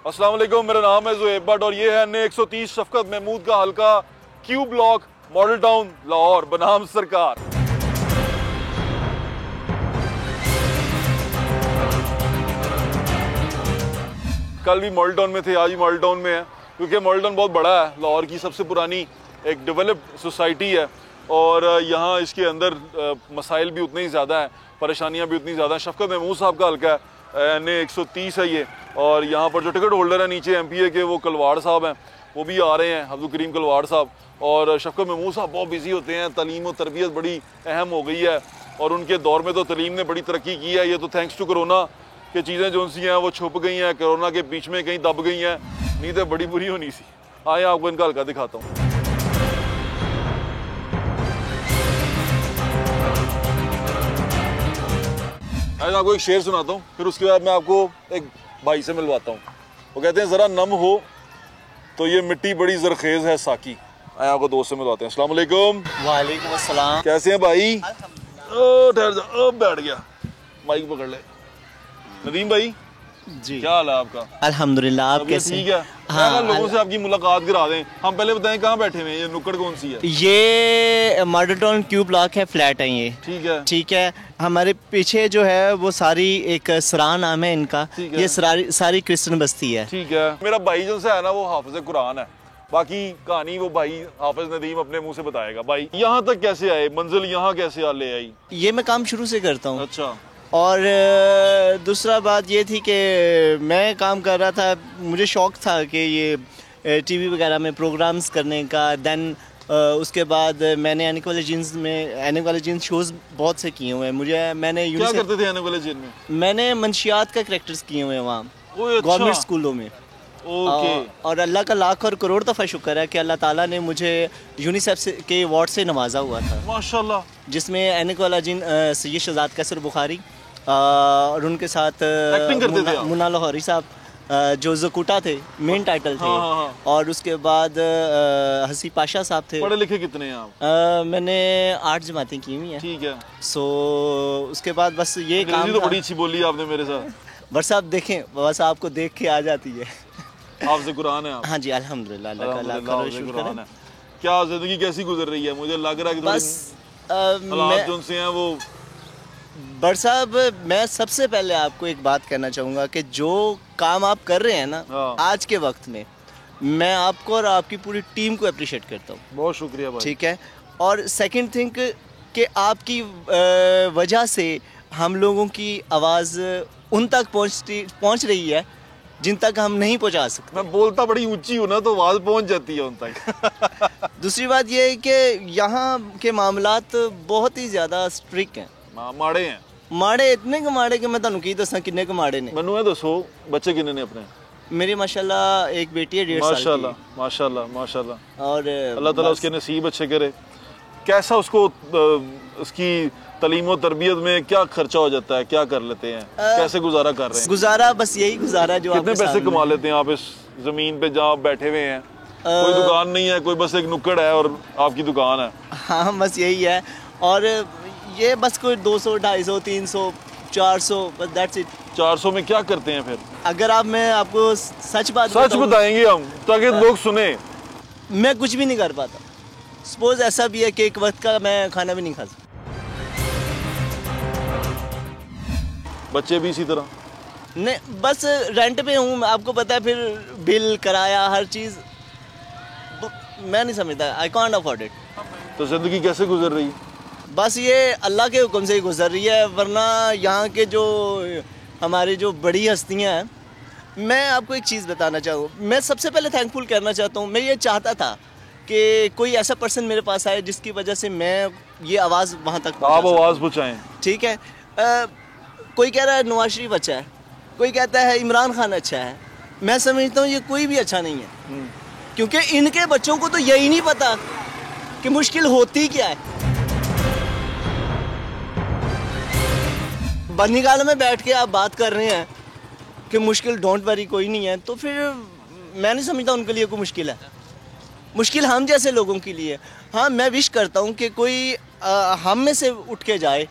अस्सलाम वालेकुम, मेरा नाम है ज़ुहैब भट्ट और ये है NA 130 शफकत महमूद का हल्का Q block, model town Lahore बनाम सरकार। कल भी मॉडल टाउन में थे, आज भी मॉडल टाउन में है, क्योंकि मॉडल टाउन बहुत बड़ा है, लाहौर की सबसे पुरानी एक डेवलप्ड सोसाइटी है और यहाँ इसके अंदर मसाइल भी उतने ही ज़्यादा हैं, परेशानियाँ भी उतनी ज़्यादा हैं। शफकत महमूद साहब का हल्का है, NA 130 है ये, और यहाँ पर जो टिकट होल्डर है नीचे MPA के, वो कलवाड़ साहब हैं, वो भी आ रहे हैं, अब्दुल करीम कलवाड़ साहब। और शफकत महमूद साहब बहुत बिजी होते हैं, तालीम और तरबियत बड़ी अहम हो गई है और उनके दौर में तो तालीम ने बड़ी तरक्की की है। ये तो थैंक्स टू कोरोना कि चीज़ें जो सी हैं वो छुप गई हैं, कोरोना के बीच में कहीं दब गई हैं, नहीं तो बड़ी बुरी होनी सी। आए आपको इनका हल्का दिखाता हूँ। आज आपको एक शेर सुनाता हूँ, फिर उसके बाद मैं आपको एक भाई से मिलवाता हूँ। वो कहते हैं ज़रा नम हो तो ये मिट्टी बड़ी जरखेज है साकी। आए आपको दोस्त से मिलवाते हैं। अस्सलाम वालेकुम। वालेकुम अस्सलाम। कैसे हैं भाई? ओ ठहर जा, ओ बैठ गया, माइक पकड़ ले। नदीम भाई जी, क्या हाल है आपका? अल्हम्दुलिल्लाह, आप कैसे? ठीक है। हाँ, लोगों से आपकी मुलाकात करा दें। हम पहले बताएं कहाँ बैठे हुए हैं, ये नुक्कड़ कौन सी है? ये मॉडल टाउन क्यू ब्लॉक है, फ्लैट है ये। ठीक है, ठीक है। हमारे पीछे जो है वो सारी एक सरा नाम है इनका, ये सारी क्रिश्चियन बस्ती है। ठीक है। मेरा भाई जो है ना वो हाफिज कुरान है, बाकी कहानी वो भाई हाफिज नदीम अपने मुंह से बताएगा। भाई यहाँ तक कैसे आए, मंजिल यहाँ कैसे ले आई? ये मैं काम शुरू से करता हूँ। अच्छा। और दूसरा बात ये थी कि मैं काम कर रहा था, मुझे शौक़ था कि ये टीवी वगैरह में प्रोग्राम्स करने का। देन उसके बाद मैंने एनिक वाले जीन्स शोज़ बहुत से किए हुए हैं। मैंने क्या करते थे एनिक वाले जीन में? मैंने मंशियात का करैक्टर्स किए हुए हैं वहाँ गवर्नमेंट स्कूलों में। ओके। और अल्लाह का लाख और करोड़ दफ़ा शुक्र है कि अल्लाह ताला ने मुझे यूनिसेफ के अवार्ड से नवाजा हुआ था, माशाल्लाह, जिसमें एनिक वाला जीन सैयद शहजाद कैसर बुखारी और उनके साथ एक्टिंग करते थे मुन्ना लाहौरी साहब, जो ज़कूटा थे, मेन टाइटल थे। हाँ। और उसके बाद हसी पाशा साहब थे। पढ़े लिखे कितने हैं आप? मैंने 8 जमातें की हुई हैं। ठीक है। सो उसके बाद बस ये काम तो बड़ी अच्छी बोली आपने मेरे साथ। बस आप देखें, बस आपको देख के आ जाती है। हाफ़िज़ कुरान है आप? हाँ जी, अल्हम्दुलिल्लाह, अल्लाह का लाख करोड़ शुक्र है। क्या ज़िंदगी कैसी गुजर रही है? मुझे लग रहा है कि बस हालात जो उनसे हैं वो। बर साहब, मैं सबसे पहले आपको एक बात कहना चाहूँगा कि जो काम आप कर रहे हैं ना आज के वक्त में, मैं आपको और आपकी पूरी टीम को अप्रिशिएट करता हूँ। बहुत शुक्रिया भाई। ठीक है। और सेकंड थिंग कि आपकी वजह से हम लोगों की आवाज़ उन तक पहुँच रही है जिन तक हम नहीं पहुँचा सकते। मैं बोलता बड़ी ऊंची हूँ ना, तो आवाज़ पहुँच जाती है उन तक। दूसरी बात ये है कि यहाँ के मामलात बहुत ही ज़्यादा स्ट्रिक्ट हैं, माड़े हैं। माड़े इतने के माड़े कि मैं तुहानू की दसा किन्ने के माड़े ने। मैनू ये दसो बच्चे किन्ने ने अपने? मेरी माशाल्लाह एक बेटी है 1.5 साल की। माशाल्लाह माशाल्लाह। और अल्लाह ताला उसके नसीब अच्छे करे। कैसा उसको उसकी तालीम और तरबियत में क्या खर्चा हो जाता है, क्या कर लेते हैं, कैसे गुजारा कर रहे हैं? गुजारा बस यही गुजारा जो कितने पैसे कमा लेते हैं आप इस जमीन पे जहाँ बैठे हुए हैं? कोई दुकान नहीं है, कोई बस एक नुक्कड़ है और आपकी दुकान है। हाँ, बस यही है। और ये बस कोई 200, 250, 300, 400, बस दैट्स इट। 400 में क्या करते हैं फिर? अगर मैं आपको सच बताएंगे हम, ताकि लोग सुने। मैं कुछ भी नहीं कर पाता। सपोज ऐसा भी है कि एक वक्त का मैं खाना भी नहीं खा सकता। बच्चे भी इसी तरह? नहीं, बस रेंट पे हूँ, आपको पता है, फिर बिल, किराया, हर चीज़ मैं नहीं समझता। I can't afford it. तो जिंदगी कैसे गुजर रही? बस ये अल्लाह के हुक्म से ही गुजर रही है, वरना यहाँ के जो हमारी जो बड़ी हस्तियाँ हैं, मैं आपको एक चीज़ बताना चाहूँ, मैं सबसे पहले थैंकफुल करना चाहता हूँ। मैं ये चाहता था कि कोई ऐसा पर्सन मेरे पास आए जिसकी वजह से मैं ये आवाज़ वहाँ तक आप आवाज़ पहुँचाएँ। ठीक है। कोई कह रहा है नवाज शरीफ अच्छा है, कोई कहता है इमरान खान अच्छा है। मैं समझता हूँ ये कोई भी अच्छा नहीं है, क्योंकि इनके बच्चों को तो यही नहीं पता कि मुश्किल होती क्या है। बनिगाल में बैठ के आप बात कर रहे हैं कि मुश्किल, डोंट वरी, कोई नहीं है, तो फिर मैं नहीं समझता उनके लिए कोई मुश्किल है। मुश्किल हम जैसे लोगों के लिए। हाँ, मैं विश करता हूँ कि कोई हम में से उठ के जाए,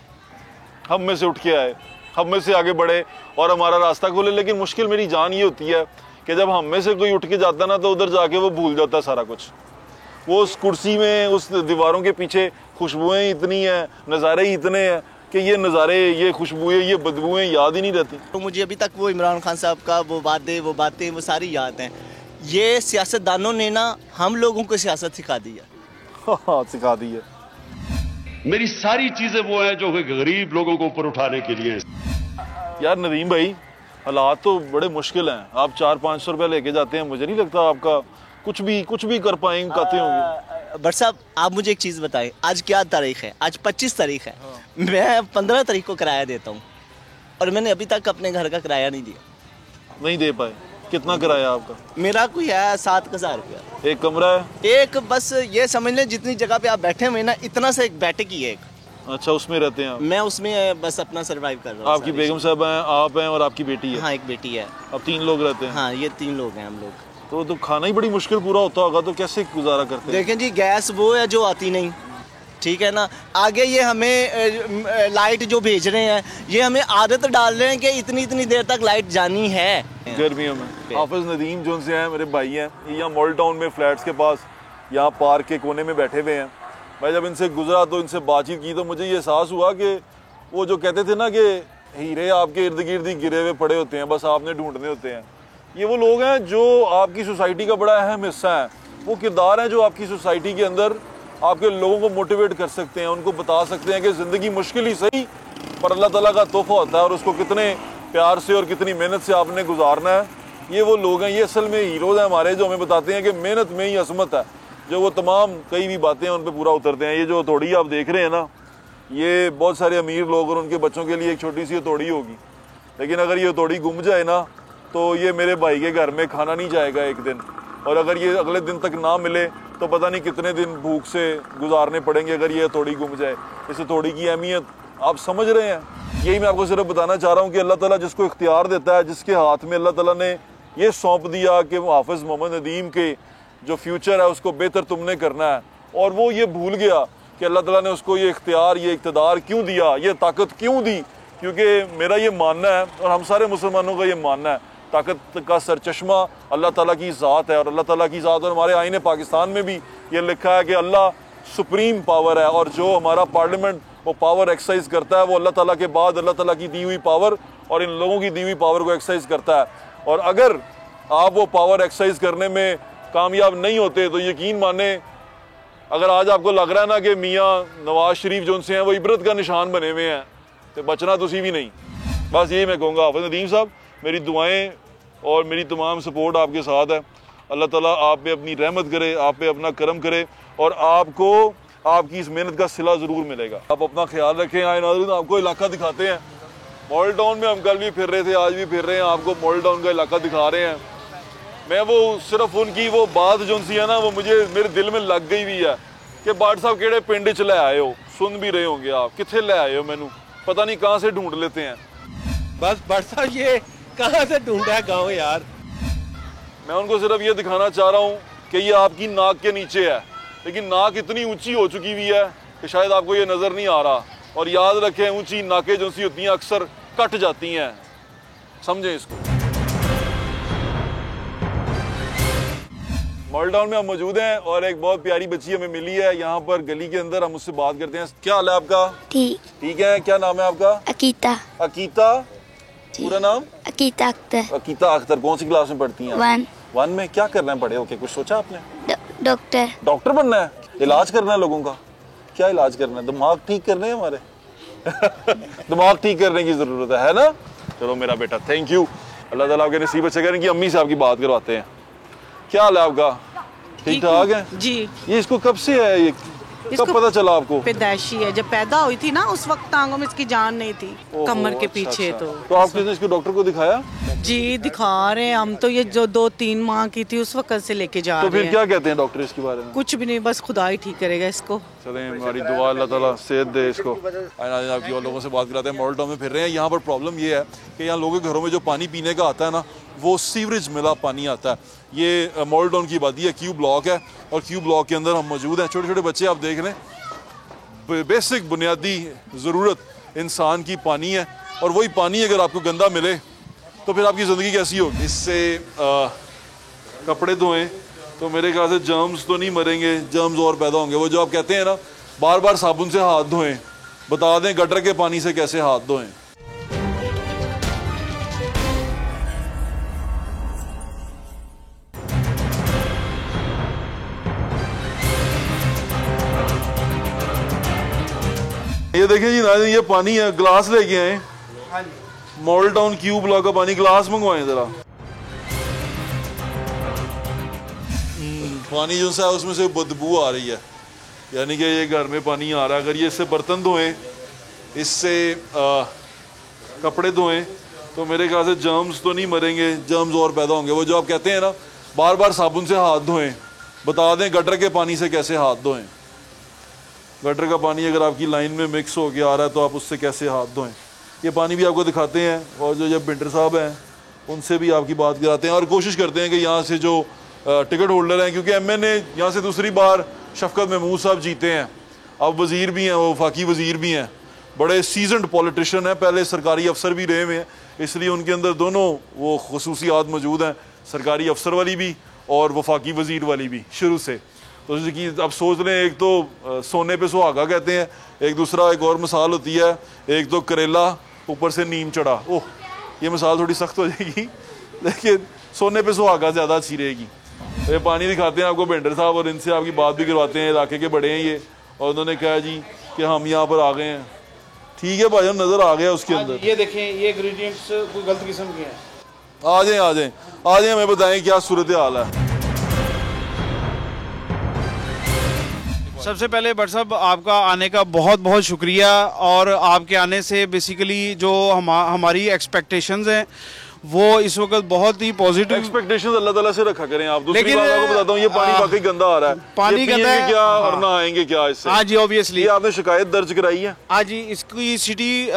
हम में से उठ के आए, हम में से आगे बढ़े और हमारा रास्ता खोले। लेकिन मुश्किल मेरी जान ये होती है कि जब हम में से कोई उठ के जाता है ना तो उधर जाके वो भूल जाता है सारा कुछ। वो उस कुर्सी में, उस दीवारों के पीछे खुशबुएं इतनी हैं, नज़ारे ही इतने हैं कि ये नज़ारे, ये खुशबुएं, ये बदबुएं याद ही नहीं रहती। तो मुझे अभी तक वो इमरान खान साहब का वो बातें वो सारी याद हैं। ये सियासतदानों ने ना हम लोगों को सियासत सिखा दी है। हाँ, सिखा दी है। मेरी सारी चीजें वो हैं जो गरीब लोगों को ऊपर उठाने के लिए। यार नदीम भाई, हालात तो बड़े मुश्किल हैं। आप 400-500 रुपये लेके जाते हैं, मुझे नहीं लगता आपका कुछ भी कर पाएंगे, खाते होंगे। बट साहब, आप मुझे एक चीज़ बताएं, आज क्या तारीख है? आज 25 तारीख है। हाँ। मैं 15 तारीख को किराया देता हूँ और मैंने अभी तक अपने घर का किराया नहीं दिया। नहीं दे पाए? कितना किराया आपका? मेरा कोई है 7,000 रुपया। एक कमरा है? एक, बस ये समझ लें जितनी जगह पे आप बैठे हुए ना, इतना से एक बैठक ही है एक। अच्छा, उसमें रहते हैं आप? मैं उसमें बस अपना सरवाइव कर रहा हूँ। आपकी बेगम साहब हैं, आप हैं और आपकी बेटी है? हाँ, एक बेटी है। अब 3 लोग रहते हैं? हाँ, ये 3 लोग हैं हम लोग। तो खाना ही बड़ी मुश्किल पूरा होता होगा, तो कैसे गुजारा करते हैं? देखें जी, गैस वो है जो आती नहीं, ठीक है ना। आगे ये हमें लाइट जो भेज रहे हैं, ये हमें आदत डाल रहे हैं कि इतनी देर तक लाइट जानी है गर्मियों में। हाफिज नदीम जो से हैं, मेरे भाई हैं, ये यहाँ मॉल टाउन में फ्लैट्स के पास यहाँ पार्क के कोने में बैठे हुए हैं। मैं जब इनसे गुजरा तो इनसे बातचीत की तो मुझे ये एहसास हुआ कि वो जो कहते थे ना कि हीरे आपके इर्द गिर्द ही गिरे हुए पड़े होते हैं, बस आपने ढूंढने होते हैं। ये वो लोग हैं जो आपकी सोसाइटी का बड़ा अहम हिस्सा है। वो किरदार हैं जो आपकी सोसाइटी के अंदर आपके लोगों को मोटिवेट कर सकते हैं, उनको बता सकते हैं कि ज़िंदगी मुश्किल ही सही पर अल्लाह ताला का तोहफा होता है और उसको कितने प्यार से और कितनी मेहनत से आपने गुजारना है। ये वो लोग हैं, ये असल में हीरोज़ हैं हमारे, जो हमें बताते हैं कि मेहनत में ही असमत है। जो वो तमाम कई भी बातें हैं उन पर पूरा उतरते हैं। ये जो हथौड़ी आप देख रहे हैं ना, ये बहुत सारे अमीर लोग और उनके बच्चों के लिए एक छोटी सी हथौड़ी होगी, लेकिन अगर ये हथौड़ी गुम जाए ना तो ये मेरे भाई के घर में खाना नहीं जाएगा एक दिन, और अगर ये अगले दिन तक ना मिले तो पता नहीं कितने दिन भूख से गुजारने पड़ेंगे अगर ये हथौड़ी गुम जाए। इस हथौड़ी की अहमियत आप समझ रहे हैं। यही मैं आपको सिर्फ बताना चाह रहा हूँ कि अल्लाह ताला जिसको इख्तियार देता है, जिसके हाथ में अल्लाह ताला ने ये सौंप दिया कि वो हाफिज़ मोहम्मद नदीम के जो फ्यूचर है उसको बेहतर तुमने करना है, और वो ये भूल गया कि अल्लाह ताला ने उसको ये इख्तियार, ये इक़्तिदार क्यों दिया, ये ताकत क्यों दी। क्योंकि मेरा ये मानना है और हम सारे मुसलमानों का ये मानना है, ताकत का सरचश्मा अल्लाह ताला की ज़ात है, और अल्लाह ताला की ज़ात, और हमारे आईने पाकिस्तान में भी ये लिखा है कि अल्लाह सुप्रीम पावर है, और जो हमारा पार्लियामेंट वो पावर एक्सरसाइज करता है वो अल्लाह ताला के बाद अल्लाह ताला की दी हुई पावर और इन लोगों की दी हुई पावर को एक्सरसाइज करता है। और अगर आप वो पावर एक्सरसाइज करने में कामयाब नहीं होते तो यकीन माने, अगर आज आपको लग रहा है ना कि मियाँ नवाज शरीफ जो उनसे हैं वो इबरत का निशान बने हुए हैं, तो बचना तो भी नहीं। बस यही मैं कहूँगा। हाफिज़ नदीम साहब, मेरी दुआएं और मेरी तमाम सपोर्ट आपके साथ है। अल्लाह ताला आप पे अपनी रहमत करे, आप पे अपना करम करे, और आपको आपकी इस मेहनत का सिला ज़रूर मिलेगा। आप अपना ख्याल रखें। आए नाज़रीन, आपको इलाका दिखाते हैं। मॉडल टाउन में हम कल भी फिर रहे थे, आज भी फिर रहे हैं, आपको मॉडल टाउन का इलाका दिखा रहे हैं। मैं वो सिर्फ उनकी वो बात जो सी है ना, वो मुझे मेरे दिल में लग गई हुई है कि बाट साहब केड़े पिंड च ले आए हो। सुन भी रहे होंगे आप, कितने ले आए हो, मैनू पता नहीं कहाँ से ढूंढ लेते हैं। बस बाट साहब ये कहाँ से ढूंढा है गाँव यार। मैं उनको सिर्फ ये दिखाना चाह रहा हूँ कि ये आपकी नाक के नीचे है, लेकिन नाक इतनी ऊंची हो चुकी हुई है कि शायद आपको ये नज़र नहीं आ रहा। और याद रखें, ऊंची नाकें जो सी होती हैं अक्सर कट जाती हैं, समझें इसको। मॉडल टाउन में हम मौजूद हैं और एक बहुत प्यारी बच्ची हमें मिली है यहाँ पर गली के अंदर। हम उससे बात करते हैं। क्या हाल है आपका? ठीक है। क्या नाम है आपका? अकीता। अकीता, पूरा नाम? अकीता अख्तर। अकीता अख्तर। कौन सी क्लास में पढ़ती हैं? 1। 1 में। क्या करना है बड़े होके, कुछ सोचा आपने? डॉक्टर। डॉक्टर बनना है? इलाज करना है लोगों का? क्या इलाज करना है? दिमाग ठीक करने हैं हमारे दिमाग ठीक करने की जरूरत है ना। चलो मेरा बेटा, थैंक यू। अल्लाह ताला आपके नसीब अच्छे करें। कि अम्मी से आपकी बात करवाते हैं। क्या हाल है आपका? ठीक ठाक है जी। ये इसको कब से है, ये कब पता चला आपको? पैदाइशी है, जब पैदा हुई थी ना उस वक्त टांगों में इसकी जान नहीं थी, कमर के पीछे। अच्छा। तो आपने इसको डॉक्टर को दिखाया? जी दिखा रहे हैं हम तो। ये जो 2-3 माह की थी उस वक्त से लेके जा रहे हैं। तो फिर क्या कहते हैं डॉक्टर इसके बारे में? कुछ भी नहीं, बस खुदा ही ठीक करेगा इसको। चलें, हमारी दुआ अल्लाह ताला सेहत दे इसको। आपकी और लोगों से बात कराते हैं। मॉडल टाउन में फिर रहे हैं। यहाँ पर प्रॉब्लम ये है कि यहाँ लोगों के घरों में जो पानी पीने का आता है ना, वो सीवरेज मिला पानी आता है। ये मॉडल टाउन की आबादी है, क्यू ब्लॉक है, और क्यू ब्लॉक के अंदर हम मौजूद हैं। छोटे छोटे बच्चे आप देख लें, बेसिक बुनियादी ज़रूरत इंसान की पानी है, और वही पानी अगर आपको गंदा मिले तो तो फिर आपकी ज़िंदगी कैसी होगी? इससे कपड़े धोएं तो मेरे ख्याल से जर्म्स तो नहीं मरेंगे, जर्म्स और पैदा होंगे। वो जो आप कहते हैं ना बार बार साबुन से हाथ धोएं, बता दें गटर के पानी से कैसे हाथ धोएं। ये देखें जी नाज़रीन, ये पानी है, ग्लास लेके आए, मॉडल टाउन क्यूब ब्लॉक का पानी, ग्लास मंगवाएं जरा। पानी जो सा है उसमें से बदबू आ रही है, यानी कि ये घर में पानी आ रहा है। अगर ये इससे बर्तन धोएं, इससे कपड़े धोएं तो मेरे ख्याल से जर्म्स तो नहीं मरेंगे, जर्म्स और पैदा होंगे। वो जो आप कहते हैं ना बार बार साबुन से हाथ धोएं, बता दें गटर के पानी से कैसे हाथ धोएं। गटर का पानी अगर आपकी लाइन में मिक्स हो के आ रहा है तो आप उससे कैसे हाथ धोएं, ये पानी भी आपको दिखाते हैं। और जो जब बिंटर साहब हैं उनसे भी आपकी बात कराते हैं और कोशिश करते हैं कि यहाँ से जो टिकट होल्डर हैं, क्योंकि MNA यहाँ से दूसरी बार शफकत महमूद साहब जीते हैं, अब वज़ीर भी हैं, वो वफाकी वज़ीर भी हैं, बड़े सीजनड पॉलिटिशियन हैं, पहले सरकारी अफसर भी रहे हुए हैं, इसलिए उनके अंदर दोनों वो खसूसियात मौजूद हैं, सरकारी अफसर वाली भी और वफाकी वज़ीर वाली भी शुरू से। तो जैसे कि अब सोच लें, एक तो सोने पे सुहागा कहते हैं, एक दूसरा एक और मिसाल होती है, एक तो करेला ऊपर से नीम चढ़ा। ओह, ये मिसाल थोड़ी सख्त हो जाएगी, लेकिन सोने पे सुहागा ज़्यादा अच्छी रहेगी। तो ये पानी दिखाते हैं आपको बेंडर साहब और इनसे आपकी बात भी करवाते हैं। इलाके के बड़े हैं ये, और उन्होंने कहा जी कि हम यहाँ पर आ गए हैं। ठीक है भाई, नज़र आ गया उसके अंदर। ये देखें, ये इंग्रेडिएंट्स कोई गलत किस्म के हैं। आ जाएं आ जाएं आ जाएं, हमें बताएं क्या सूरत हाल है। सबसे पहले भट्ट साहब आपका आने का बहुत बहुत शुक्रिया, और आपके आने से बेसिकली जो हमारी एक्सपेक्टेशंस हैं वो इस वक्त बहुत ही पॉजिटिव। एक्सपेक्टेशंस अल्लाह ताला से रखा करें आप। दूसरी बात आपको बताता हूँ, ये पानी वाकई गंदा आ रहा है, पानी गंदा है क्या और ना आएंगे क्या इससे? हाँ जी, ऑब्वियसली। ये आपने शिकायत दर्ज कराई है? हाँ जी, इसकी सिटी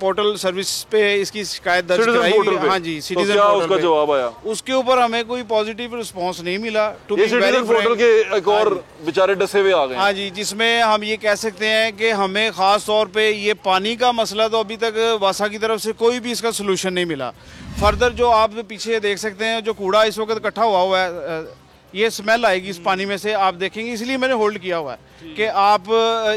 पोर्टल सर्विस पे इसकी शिकायत दर्ज कराई। हाँ जी, सिटीजन क्या उसका जवाब आया? उसके ऊपर हमें कोई पॉजिटिव रिस्पॉन्स नहीं मिला। सिटीजन पोर्टल के एक और बेचारे डसे हुए आ गए। हाँ जी, जिसमें हम ये कह सकते हैं कि हमें खास तौर पे ये पानी का मसला तो अभी तक वासा की तरफ से कोई भी इसका सोल्यूशन नहीं मिला। फर्दर जो आप पीछे देख सकते हैं, जो कूड़ा इस वक्त इकट्ठा हुआ है, ये स्मेल आएगी इस पानी में से, आप देखेंगे, इसलिए मैंने होल्ड किया हुआ है कि आप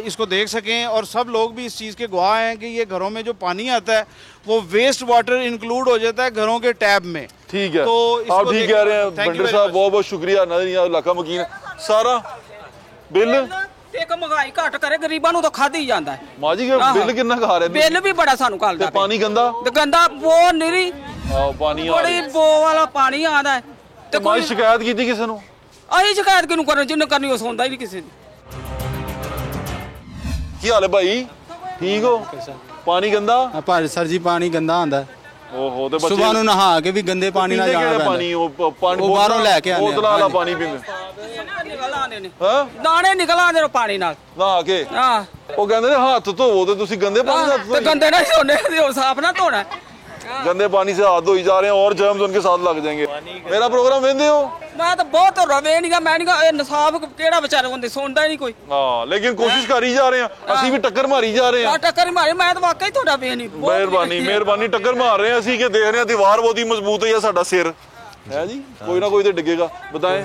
इसको देख सकें और सब लोग भी इस चीज़ के गवाह हैं कि ये घरों में जो पानी आता है वो वेस्ट वाटर इंक्लूड हो जाता है घरों के टैब में। ठीक है, तो आप ठीक कह रहे हैं बंडर साहब, बहुत बहुत शुक्रिया। इलाका मकीन सारा बिल एक महंगाई घट करे, गरीबां नूं तो खादा ही जांदा है। मां जी बिल कितना खा रहे हैं? बिल भी बड़ा सानू घलदा है। पानी गंदा गंदा वो निरी पानी बड़ी बो वाला पानी आंदा है। ते कोई शिकायत की किसी नूं? अही शिकायत किनू करनी, जिन्ने करनी उस होंदा ही नहीं किसी दी। की हाल है भाई, ठीक हो? पानी गंदा? पर सर जी पानी गंदा आंदा है। ओहो, ते बच्चे सुबह नूं नहा के भी गंदे पानी ना जाना पैंदा। पानी वो बाहरों लेके आने बोतल वाला पानी पींदे, दाने निकल आंदे पानी नाल नहा के। हां, ਉਹ ਕਹਿੰਦੇ ਨੇ ਹੱਥ ਧੋਵੋ ਤੇ ਤੁਸੀਂ गंदे पानी से ਤੇ ਗੰਦੇ ਨਾਲ ਧੋਣੇ और साफ ना धोना। गंदे पानी से हाथ धोई जा रहे हैं और जर्म्स उनके साथ लग जाएंगे। मेरा प्रोग्राम वेंदे हो? मैं तो बहुत रवे नहीं, मैं नहीं इंसाफ केड़ा बेचारे बंदे सुनदा ही नहीं कोई। हां, लेकिन कोशिश कर ही जा रहे हैं, ਅਸੀਂ भी टक्कर मारी जा रहे हैं। टक्कर मारी, मैं तो वाकई ਤੁਹਾਡਾ ਵੇ ਨਹੀਂ। ਮਿਹਰਬਾਨੀ ਟੱਕਰ ਮਾਰ ਰਹੇ हैं ਅਸੀਂ कि देख रहे हैं दीवार बहुत ही मजबूत है या साडा सिर है जी, कोई ना कोई तो डिगेगा। बताएं।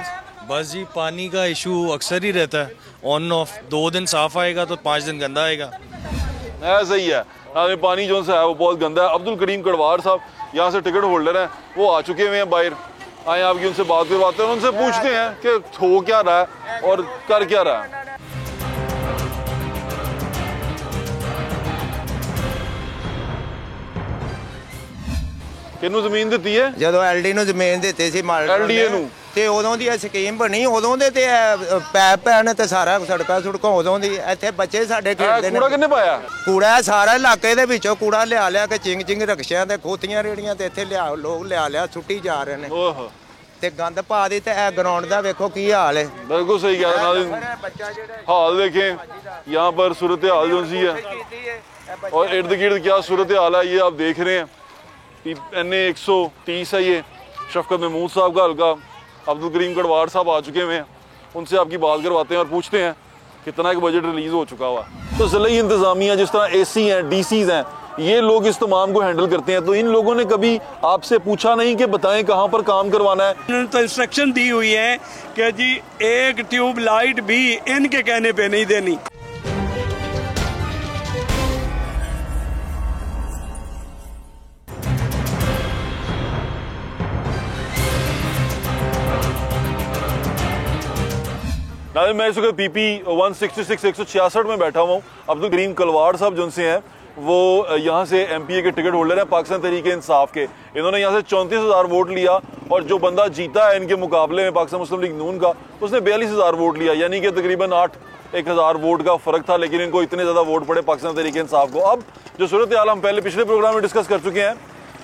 बस जी, पानी का इशू अक्सर ही रहता है, ऑन ऑफ। 2 दिन साफ आएगा तो 5 दिन गंदा आएगा। ऐसा ही है, पानी जो है वो बहुत गंदा है। अब्दुल करीम कड़वार साहब यहाँ से टिकट होल्डर हैं, वो आ चुके हुए हैं बाहर। आए आपकी उनसे बात करवाते हैं, उनसे पूछते हैं कि हो क्या रहा है और कर क्या रहा है। किन्नू जमीन दी है? ਜਦੋਂ ਐਲਡੀ ਨੂੰ ਜ਼ਮੀਨ ਦਿੱਤੀ ਸੀ ਐਲਡੀਏ ਨੂੰ, ਤੇ ਉਦੋਂ ਦੀ ਇਹ ਸਕੀਮ ਬਣੀ, ਉਦੋਂ ਦੇ ਤੇ ਪੈਪ ਪੈਣ ਤੇ ਸਾਰਾ ਸੜਕਾਂ ਸੁੜਕਾਂ ਉਦੋਂ ਦੀ। ਇੱਥੇ ਬੱਚੇ ਸਾਡੇ ਖੇਡਦੇ ਨੇ। ਕੂੜਾ ਕਿੰਨੇ ਪਾਇਆ? ਕੂੜਾ ਸਾਰਾ ਇਲਾਕੇ ਦੇ ਵਿੱਚੋਂ ਕੂੜਾ ਲਿਆ ਕੇ ਚਿੰਗ ਰਕਸ਼ਿਆਂ ਤੇ ਖੋਤੀਆਂ ਰੇੜੀਆਂ ਤੇ ਇੱਥੇ ਲੋਕ ਲਿਆ ਸੁੱਟੀ ਜਾ ਰਹੇ ਨੇ। ਓਹ, ਤੇ ਗੰਦ ਪਾ ਦੀ। ਤੇ ਇਹ ग्राउंड ਦਾ ਵੇਖੋ ਕੀ ਹਾਲ है। बिल्कुल सही कह रहे हैं। हाल देखें यहाँ पर सूरत हाल जो सी है और इर्द गिर्द क्या सूरत हाल है, ये आप देख रहे हैं। NA 130 है ये, शफकत महमूद साहब का हल्का। अब्दुल करीम कड़वार साहब आ चुके हुए हैं, उनसे आपकी बात करवाते हैं और पूछते हैं कितना एक बजट रिलीज़ हो चुका हुआ। तो ज़िला इंतज़ामिया जिस तरह AC हैं, DCs हैं, ये लोग इस तमाम को हैंडल करते हैं, तो इन लोगों ने कभी आपसे पूछा नहीं कि बताएं कहाँ पर काम करवाना है? उन्होंने तो इंस्ट्रक्शन दी हुई है कि जी एक ट्यूब लाइट भी इनके कहने पे नहीं देनी। मैं इस वक्त पीपी 166 166 में बैठा हुआ हूँ। अब्दुल करीम कलवाड़ साहब जो से हैं वो यहाँ से एमपीए के टिकट होल्डर हैं पाकिस्तान तहरीक इंसाफ के। इन्होंने यहाँ से 34,000 वोट लिया और जो बंदा जीता है इनके मुकाबले में पाकिस्तान मुस्लिम लीग नून का, उसने 42,000 वोट लिया, यानी कि तकरीबन 8,000 वोट का फर्क था, लेकिन इनको इतने ज़्यादा वोट पड़े पाकिस्तान तहरीक इंसाफ को। अब जो सूरत हाल हम पहले पिछले प्रोग्राम में डिस्कस कर चुके हैं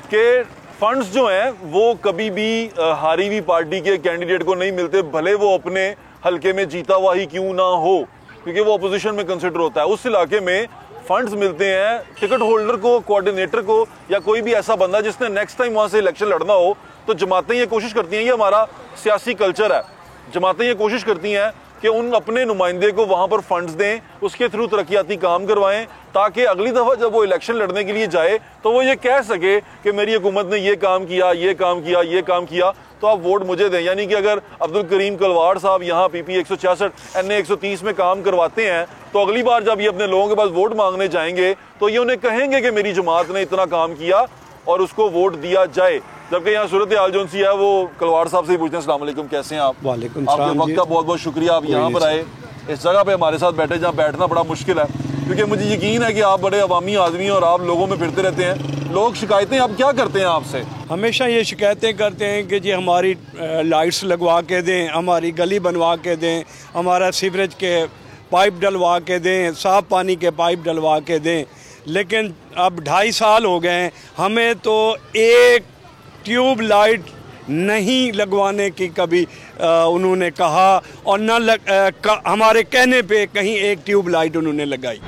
कि फंड्स जो हैं वो कभी भी हारी हुई पार्टी के कैंडिडेट को नहीं मिलते, भले वो अपने हल्के में जीता हुआ ही क्यों ना हो, क्योंकि वो अपोजिशन में कंसिडर होता है। उस इलाके में फंड्स मिलते हैं टिकट होल्डर को, कोऑर्डिनेटर को, या कोई भी ऐसा बंदा जिसने नेक्स्ट टाइम वहां से इलेक्शन लड़ना हो। तो जमातें ये कोशिश करती हैं, ये हमारा सियासी कल्चर है, जमातें ये कोशिश करती हैं कि उन अपने नुमाइंदे को वहां पर फंड्स दें, उसके थ्रू तरक्याती काम करवाएं, ताकि अगली दफ़ा जब वो इलेक्शन लड़ने के लिए जाए तो वो ये कह सके कि मेरी हुकूमत ने ये काम किया, ये काम किया, ये काम किया, तो आप वोट मुझे दें। यानी कि अगर अब्दुल करीम कलवाड़ साहब यहाँ पीपी 166 NA 130 में काम करवाते हैं तो अगली बार जब ये अपने लोगों के पास वोट मांगने जाएंगे तो ये उन्हें कहेंगे कि मेरी जमात ने इतना काम किया और उसको वोट दिया जाए। जबकि यहाँ सूरत हाल जो सी है वो कलवाड़ साहब से ही पूछते हैं। अस्सलाम वालेकुम, कैसे हैं आप? वालेकुम आपके सलाम वक्त का बहुत बहुत शुक्रिया, आप यहाँ पर आए, इस जगह पे हमारे साथ बैठे जहाँ बैठना बड़ा मुश्किल है, क्योंकि मुझे यकीन है कि आप बड़े अवामी आदमी हैं और आप लोगों में फिरते रहते हैं। लोग शिकायतें आप क्या करते हैं आपसे? हमेशा ये शिकायतें करते हैं कि जी हमारी लाइट्स लगवा के दें, हमारी गली बनवा के दें, हमारा सीवरेज के पाइप डलवा के दें, साफ़ पानी के पाइप डलवा के दें। लेकिन अब 2.5 साल हो गए हैं, हमें तो एक ट्यूब लाइट नहीं लगवाने की कभी उन्होंने कहा और हमारे कहने पे कहीं एक ट्यूब लाइट उन्होंने लगाई।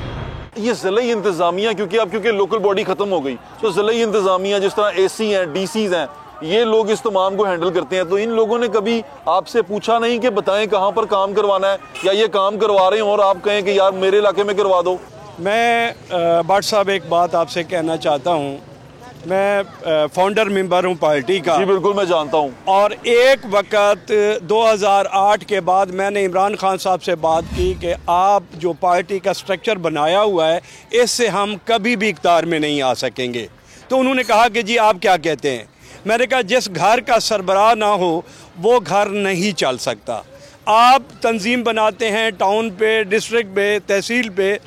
ये ज़िले इंतज़ामिया क्योंकि लोकल बॉडी ख़त्म हो गई, तो ज़िले इंतज़ामिया जिस तरह AC हैं, DCs हैं, ये लोग इस तमाम को हैंडल करते हैं। तो इन लोगों ने कभी आपसे पूछा नहीं कि बताएं कहाँ पर काम करवाना है, या ये काम करवा रहे हो और आप कहें कि यार मेरे इलाके में करवा दो? मैं भट्ट साहब एक बात आपसे कहना चाहता हूँ, मैं फाउंडर मेंबर हूँ पार्टी का। जी बिल्कुल, मैं जानता हूँ। और एक वक्त 2008 के बाद मैंने इमरान खान साहब से बात की कि आप जो पार्टी का स्ट्रक्चर बनाया हुआ है इससे हम कभी भी इख्तियार में नहीं आ सकेंगे। तो उन्होंने कहा कि जी आप क्या कहते हैं? मैंने कहा जिस घर का सरबराह ना हो वो घर नहीं चल सकता। आप तंजीम बनाते हैं टाउन पे, डिस्ट्रिक्ट पे, तहसील पे,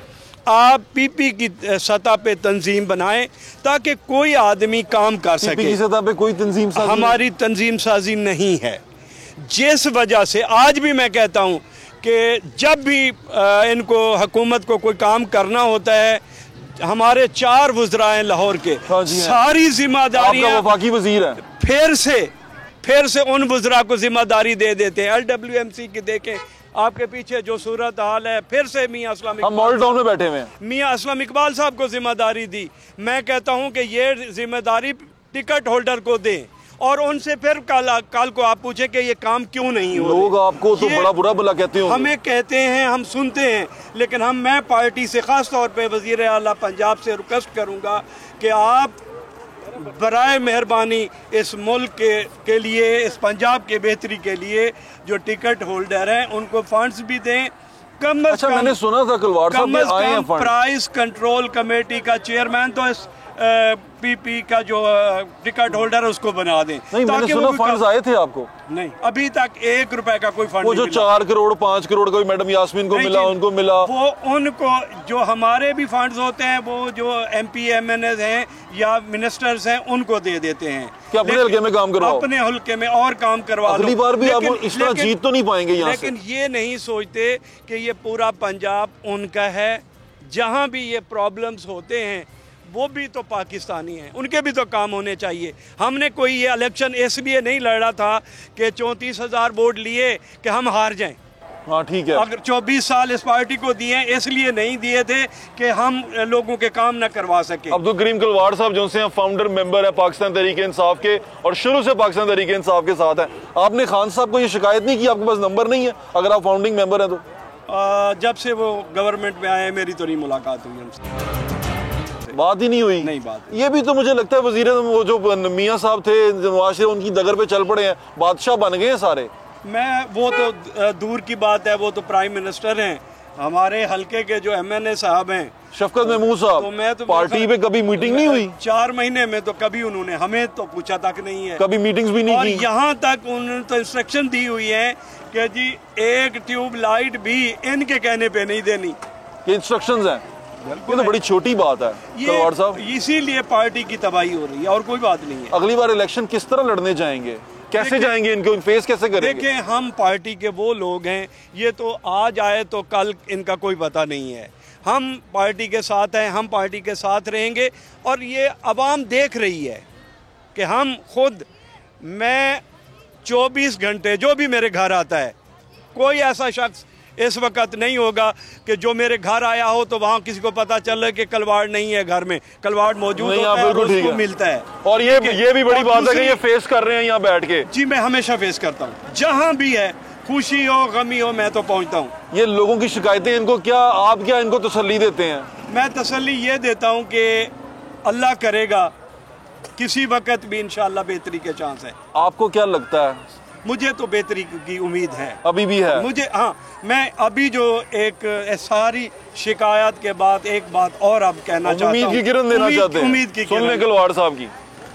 आप पीपी की सतह पे तंजीम बनाएं ताकि कोई आदमी काम कर सके। पीपी की सतह पे कोई तंजीम साजी हमारी तंजीम साजी नहीं है, जिस वजह से आज भी मैं कहता हूं कि जब भी इनको हुकूमत को कोई काम करना होता है, हमारे 4 वज़रा हैं लाहौर के, सारी जिम्मेदारियां वफाकी वजीर है, फिर से उन वज़रा को जिम्मेदारी दे देते हैं। LWMC की देखें, आपके पीछे जो सूरत हाल है, फिर से मियां असलम हम मॉडल टाउन में बैठे हुए हैं, मियां असलम इकबाल साहब को जिम्मेदारी दी। मैं कहता हूं कि ये जिम्मेदारी टिकट होल्डर को दें और उनसे फिर कल को आप पूछे कि ये काम क्यों नहीं हो। लोग आपको तो बड़ा बुरा भला कहते हो। हमें कहते हैं, हम सुनते हैं, लेकिन मैं पार्टी से खास तौर पे वजीर आला पंजाब से रिक्वेस्ट करूंगा कि आप बराए मेहरबानी इस मुल्क के लिए, इस पंजाब के बेहतरी के लिए जो टिकट होल्डर हैं उनको फंड्स भी दें। कम से कम मैंने सुना था कलवाड़ साहब आए हैं फंड। प्राइस कंट्रोल कमेटी का चेयरमैन तो इस पीपी का जो टिकट होल्डर है उसको बना दें। नहीं, मैंने सुना फंड्स आए थे आपको? नहीं, अभी तक 1 रुपए का कोई फंड वो जो 4 करोड़ 5 करोड़ का मैडम यास्मीन को मिला, उनको मिला, वो उनको जो हमारे भी फंड्स होते हैं वो जो MP MNA हैं या मिनिस्टर्स हैं उनको दे देते हैं कि अपने हल्के में काम करवाओ, अपने हल्के में और काम करवा लो। अगली बार भी आप इस तरह जीत तो नहीं पाएंगे यहाँ से। लेकिन ये नहीं सोचते कि ये पूरा पंजाब उनका है। जहाँ भी ये प्रॉब्लम्स होते हैं वो भी तो पाकिस्तानी हैं, उनके भी तो काम होने चाहिए। हमने कोई ये इलेक्शन इसलिए नहीं लड़ा था कि 34,000 वोट लिए कि हम हार जाएं। हाँ ठीक है, अगर 24 साल इस पार्टी को दिए इसलिए नहीं दिए थे कि हम लोगों के काम न करवा सके। अब्दुल करीम कलवाड़ साहब जो से फाउंडर मेंबर है पाकिस्तान तहरीक इंसाफ के और शुरू से पाकिस्तान तहरीक इंसाफ के साथ हैं। आपने खान साहब को ये शिकायत नहीं की आपके पास नंबर नहीं है अगर आप फाउंडिंग मेंबर हैं तो? जब से वो गवर्नमेंट में आए मेरी तो नहीं मुलाकात हुई उनसे। बात ही नहीं हुई। नहीं बात। ये भी तो मुझे लगता है वजीर वो जो मियाँ साहब थे नवाज शरीफ उनकी दगर पे चल पड़े हैं, बादशाह बन गए हैं सारे। मैं वो तो दूर की बात है, वो तो प्राइम मिनिस्टर हैं। हमारे हलके के जो MNA साहब हैं शफकत महमूद साहब, तो मैं तो पार्टी पे कभी मीटिंग नहीं हुई 4 महीने में, तो कभी उन्होंने हमें तो पूछा तक नहीं है, कभी मीटिंग्स भी नहीं और की। यहाँ तक उन्होंने तो इंस्ट्रक्शन दी हुई है कि जी एक ट्यूब लाइट भी इनके कहने पे नहीं देनी। ये इंस्ट्रक्शंस हैं। ये तो बड़ी छोटी बात है तलवार साहब। इसीलिए पार्टी की तबाही हो रही है और कोई बात नहीं है। अगली बार इलेक्शन किस तरह लड़ने जाएंगे, कैसे जाएंगे, इनको फेस कैसे करेंगे? देखें, हम पार्टी के वो लोग हैं, ये तो आज आए तो कल इनका कोई पता नहीं है। हम पार्टी के साथ हैं, हम पार्टी के साथ रहेंगे, और ये अवाम देख रही है कि हम खुद, मैं 24 घंटे जो भी मेरे घर आता है, कोई ऐसा शख्स इस वक्त नहीं होगा कि जो मेरे घर आया हो तो वहाँ किसी को पता चले कि कलवाड़ नहीं है घर में। कलवाड़ मौजूद होता है और उसको मिलता है। और ये भी बड़ी बात है कि ये फेस कर रहे हैं यहाँ बैठ के। जी मैं हमेशा फेस करता हूँ, जहाँ भी है, खुशी हो गमी हो, मैं तो पहुँचता हूँ। ये लोगों की शिकायतें, इनको क्या आप क्या इनको तसल्ली देते हैं? मैं तसल्ली ये देता हूँ कि अल्लाह करेगा किसी वक्त भी इंशाअल्लाह बेहतरी के चांस है। आपको क्या लगता है? मुझे तो बेहतरी की उम्मीद है, अभी भी है मुझे। हाँ, मैं अभी जो एक सारी शिकायत के बाद एक बात और अब कहना चाहता हूँ, उम्मीद की किरण देना चाहते हैं। उम्मीद की सुन लें कलवाड़ साहब की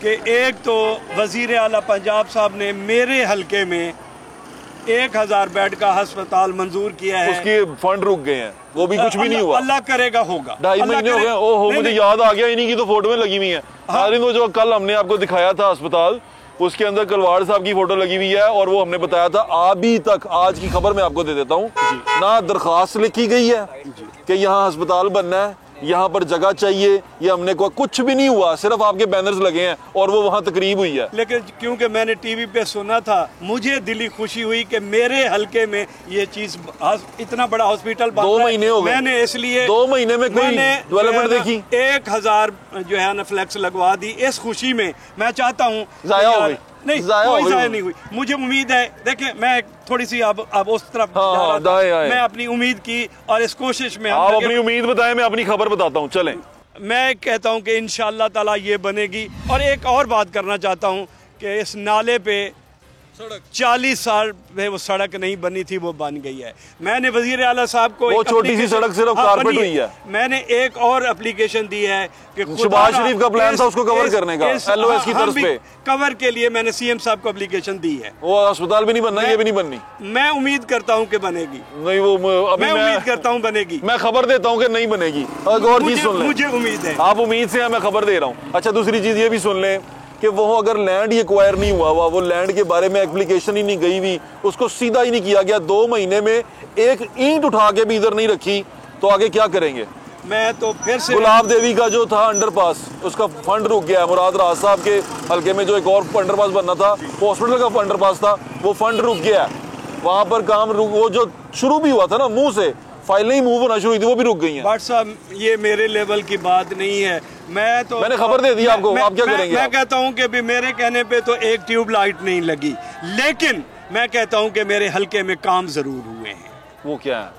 कि एक तो वजीर आला पंजाब साहब ने मेरे हलके में 1000 बेड का अस्पताल मंजूर किया है। उसके फंड रुक गए हैं, वो भी कुछ भी नहीं हुआ। अल्लाह करेगा होगा। 2.5 महीने हो गए। ओहो, मुझे याद आ गया, इन्हीं की तो फोटो में लगी हुई है। वो जो कल हमने आपको दिखाया था अस्पताल, उसके अंदर कलवाड़ साहब की फोटो लगी हुई है, और वो हमने बताया था अभी तक, आज की खबर मैं आपको दे देता हूँ, ना दरखास्त लिखी गई है कि यहाँ अस्पताल बनना है, यहाँ पर जगह चाहिए, ये हमने कुछ भी नहीं हुआ, सिर्फ आपके बैनर्स लगे हैं और वो वहाँ तकरीब हुई है। लेकिन क्योंकि मैंने टीवी पे सुना था, मुझे दिली खुशी हुई कि मेरे हलके में ये चीज, इतना बड़ा हॉस्पिटल बन 2 महीने हो गए, मैंने इसलिए 2 महीने में कोई डेवलपमेंट देखी। 1000 जो है ना फ्लैक्स लगवा दी इस खुशी में। मैं चाहता हूँ जाया हो गई, नहीं कोई जाया नहीं हुई। मुझे उम्मीद है, देखिए मैं थोड़ी सी अब उस तरफ मैं अपनी उम्मीद की, और इस कोशिश में आप अपनी उम्मीद बताएं, मैं अपनी खबर बताता हूँ। चलें, मैं कहता हूँ कि इंशाअल्लाह ताला ये बनेगी। और एक और बात करना चाहता हूँ कि इस नाले पे 40 साल में वो सड़क नहीं बनी थी, वो बन गई है। मैंने वजीर आला साहब को वो छोटी सी सड़क सिर्फ कारपेट हुई है। मैंने एक और एप्लीकेशन दी है कि शहबाज शरीफ का प्लान था उसको कवर करने का, LOS की तर्ज पे कवर के लिए मैंने CM साहब को एप्लीकेशन दी है। वो अस्पताल भी नहीं बनना, ये भी नहीं बननी। मैं उम्मीद करता हूँ कि बनेगी। नहीं, वो मैं उम्मीद करता हूँ बनेगी। मैं खबर देता हूँ कि नहीं बनेगी। और चीज सुन लें, मुझे उम्मीद है। आप उम्मीद से हैं, मैं खबर दे रहा हूँ। अच्छा, दूसरी चीज ये भी सुन लें कि वो अगर लैंड ही एक्वायर नहीं हुआ, वो लैंड के बारे में एप्लीकेशन ही नहीं गई हुई, उसको सीधा ही नहीं किया गया, 2 महीने में एक ईंट उठा के भी इधर नहीं रखी, तो आगे क्या करेंगे? मैं तो फिर से, गुलाब देवी का जो था अंडरपास, उसका फंड रुक गया। मुराद राज साहब के हल्के में जो एक और अंडरपास बनना था, हॉस्पिटल का अंडरपास था, वो फंड रुक गया। वहां पर काम वो जो शुरू भी हुआ था ना, मुंह से फाइलें ही मूव होना शुरू हुई थी, वो भी रुक गई हैं। बट साहब, ये मेरे लेवल की बात नहीं है। मैंने खबर दे दी आपको, आप क्या करेंगे? मैं कहता हूँ कि भी मेरे कहने पे तो एक ट्यूब लाइट नहीं लगी, लेकिन मैं कहता हूँ कि मेरे हलके में काम जरूर हुए हैं। वो क्या है?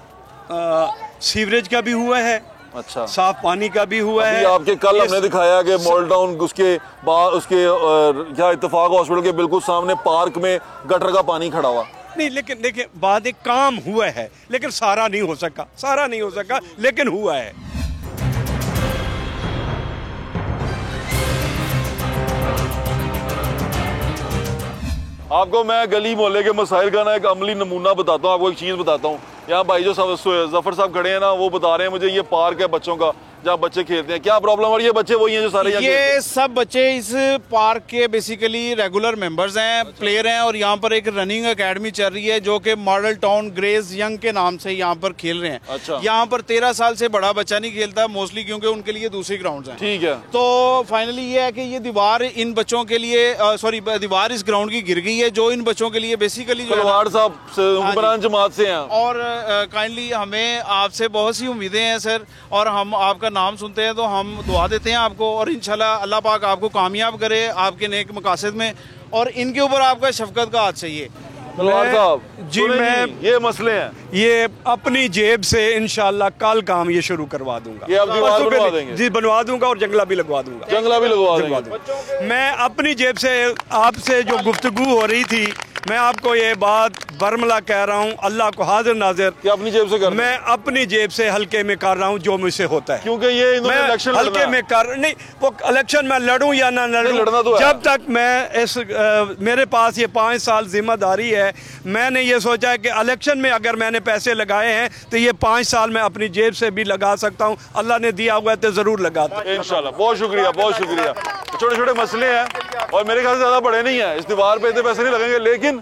सीवरेज का भी हुआ है, अच्छा, साफ पानी का भी हुआ है। आपके कल हमने दिखाया कि मॉल टाउन उसके क्या इत्तेफाक हॉस्पिटल के बिल्कुल सामने पार्क में गटर का पानी खड़ा हुआ। नहीं, लेकिन देखिए बात, एक काम हुआ है, लेकिन सारा नहीं हो सका, लेकिन हुआ है। आपको मैं गली मोहल्ले के मसाइल का ना एक अमली नमूना बताता हूँ। आपको एक चीज़ बताता हूँ। यहाँ भाई जो जफर साहब खड़े हैं ना, वो बता रहे हैं मुझे, ये पार्क है बच्चों का जहाँ बच्चे खेलते हैं। क्या प्रॉब्लम है? ये बच्चे वही हैं जो सारे ये सब बच्चे इस पार्क के बेसिकली रेगुलर मेंबर्स हैं, प्लेयर हैं, और यहाँ पर एक रनिंग एकेडमी चल रही है जो कि मॉडल टाउन ग्रेज यंग के नाम से यहाँ पर खेल रहे हैं। अच्छा। यहाँ पर 13 साल से बड़ा बच्चा नहीं खेलता मोस्टली, क्योंकि उनके लिए दूसरी ग्राउंड है। ठीक है। तो फाइनली ये है कि ये दीवार इन बच्चों के लिए, सॉरी दीवार इस ग्राउंड की गिर गई है, जो इन बच्चों के लिए बेसिकली तलवाड़ साहब हुक्मरान जमात से हैं। और काइंडली हमें आपसे बहुत सी उम्मीदें हैं सर, और हम आपका नाम सुनते हैं तो हम दुआ देते हैं आपको, और इंशाल्लाह अल्लाह पाक आपको कामयाब करे आपके नेक मकासद में, और इनके ऊपर आपका शफकत का हाथ चाहिए। तलवार साहब जी मैं ये मसले हैं, ये अपनी जेब से इंशाल्लाह कल काम ये शुरू करवा दूंगा। ये आप दीवार बनवा देंगे? जी बनवा दूंगा और जंगला भी लगवा दूंगा। जंगला भी लगवा देंगे। मैं अपनी जेब से आपसे जो गुफ्तगू हो रही थी, मैं आपको ये बात बरमला कह रहा हूँ, अल्लाह को हाजिर नाजिर कि अपनी जेब से कर, मैं अपनी जेब से हल्के में कर रहा हूँ जो मुझसे होता है, क्योंकि ये मैं इलेक्शन हल्के में कर नहीं, वो इलेक्शन में लड़ूं या ना लड़ूं, तो जब तक मैं इस मेरे पास ये 5 साल जिम्मेदारी है, मैंने ये सोचा है कि इलेक्शन में अगर मैंने पैसे लगाए हैं तो ये 5 साल मैं अपनी जेब से भी लगा सकता हूँ, अल्लाह ने दिया हुआ है तो जरूर लगाता हूँ इंशाल्लाह। बहुत शुक्रिया, बहुत शुक्रिया। छोटे छोटे मसले हैं और मेरे ख्याल से ज्यादा बड़े नहीं है, इस दीवार पे इतने पैसे नहीं लगेंगे, लेकिन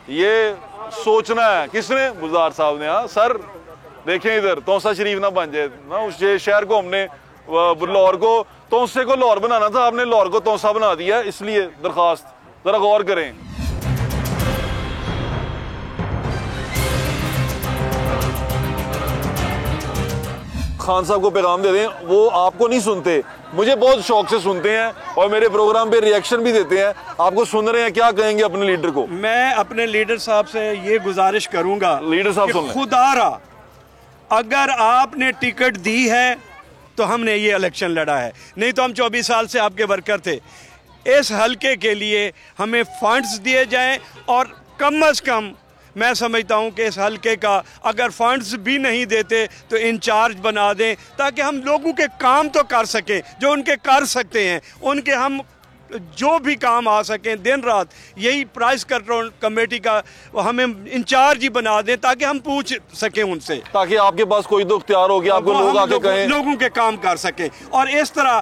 ये सोचना है किसने, गुलजार साहब ने। हाँ सर देखें इधर, तौसा शरीफ ना बन जाए ना, उस शहर को हमने लाहौर को तौसे को लाहौर बनाना था, आपने लाहौर को तौसा बना दिया, इसलिए दरखास्त जरा गौर करें। खान साहब को पैगाम दे दें, वो आपको नहीं सुनते, मुझे बहुत शौक से सुनते हैं और मेरे प्रोग्राम पे रिएक्शन भी देते हैं। आपको सुन रहे हैं, क्या कहेंगे अपने लीडर को? मैं अपने लीडर साहब से ये गुजारिश करूंगा, लीडर साहब सुन लें। खुदारा अगर आपने टिकट दी है तो हमने ये इलेक्शन लड़ा है, नहीं तो हम 24 साल से आपके वर्कर थे। इस हलके के लिए हमें फंड्स दिए जाएं और कम से कम मैं समझता हूं कि इस हलके का अगर फंड्स भी नहीं देते तो इंचार्ज बना दें, ताकि हम लोगों के काम तो कर सकें जो उनके कर सकते हैं, उनके हम जो भी काम आ सकें दिन रात, यही प्राइस कंट्रोल कमेटी का हमें इंचार्ज ही बना दें ताकि हम पूछ सकें उनसे, ताकि आपके पास कोई तो इख्तियार हो कि आपको लोग आके कहें, लोगों के काम कर सकें और इस तरह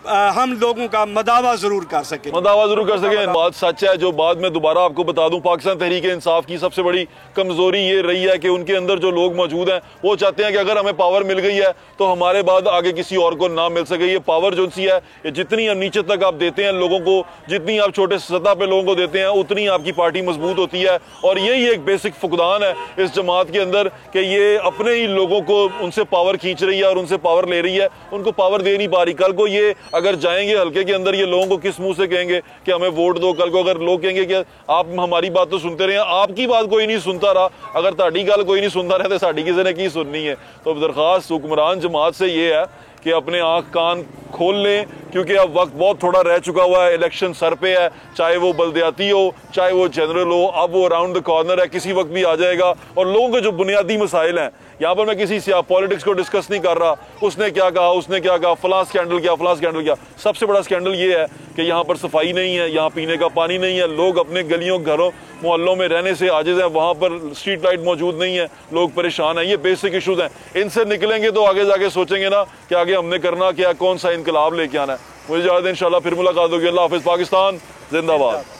हम लोगों का मदावा जरूर कर सकें। मदावा जरूर कर सकें। बात सच है, जो बात मैं दोबारा आपको बता दूं, पाकिस्तान तहरीक इंसाफ की सबसे बड़ी कमजोरी ये रही है कि उनके अंदर जो लोग मौजूद हैं वो चाहते हैं कि अगर हमें पावर मिल गई है तो हमारे बाद आगे किसी और को ना मिल सके। ये पावर जो सी है, ये जितनी नीचे तक आप देते हैं लोगों को, जितनी आप छोटे सतह पे लोगों को देते हैं, उतनी आपकी पार्टी मजबूत होती है। और यही एक बेसिक फुकदान है इस जमात के अंदर कि ये अपने ही लोगों को उनसे पावर खींच रही है और उनसे पावर ले रही है, उनको पावर दे नहीं पा रही। कल को ये अगर जाएंगे हल्के के अंदर, ये लोगों को किस मुंह से कहेंगे कि हमें वोट दो? कल को अगर लोग कहेंगे कि आप हमारी बात तो सुनते रहे, आपकी बात कोई नहीं सुनता रहा, अगर ताड़ी गल कोई नहीं सुनता रहा तो साड़ी किसी ने की सुननी है। तो दरखास्त हुक्मरान जमात से ये है कि अपने आंख कान खोल लें, क्योंकि अब वक्त बहुत थोड़ा रह चुका हुआ है, इलेक्शन सर पे है, चाहे वो बल्दियाती हो चाहे वो जनरल हो, अब वो अराउंड द कॉर्नर है, किसी वक्त भी आ जाएगा। और लोगों के जो बुनियादी मसाइल हैं, यहाँ पर मैं किसी पॉलिटिक्स को डिस्कस नहीं कर रहा, उसने क्या कहा, उसने क्या कहा, फलां स्कैंडल क्या, फलां स्कैंडल क्या। सबसे बड़ा स्कैंडल ये है कि यहाँ पर सफाई नहीं है, यहाँ पीने का पानी नहीं है, लोग अपने गलियों घरों मोहल्लों में रहने से आजिज हैं, वहाँ पर स्ट्रीट लाइट मौजूद नहीं है, लोग परेशान हैं। ये बेसिक इशूज़ हैं, इनसे निकलेंगे तो आगे जाके सोचेंगे ना कि आगे हमने करना क्या, कौन सा इनकलाब लेके आना है। मुझे इजाज़त, इंशाल्लाह फिर मुलाकात होगी। अल्लाह हाफिज़। पाकिस्तान जिंदाबाद।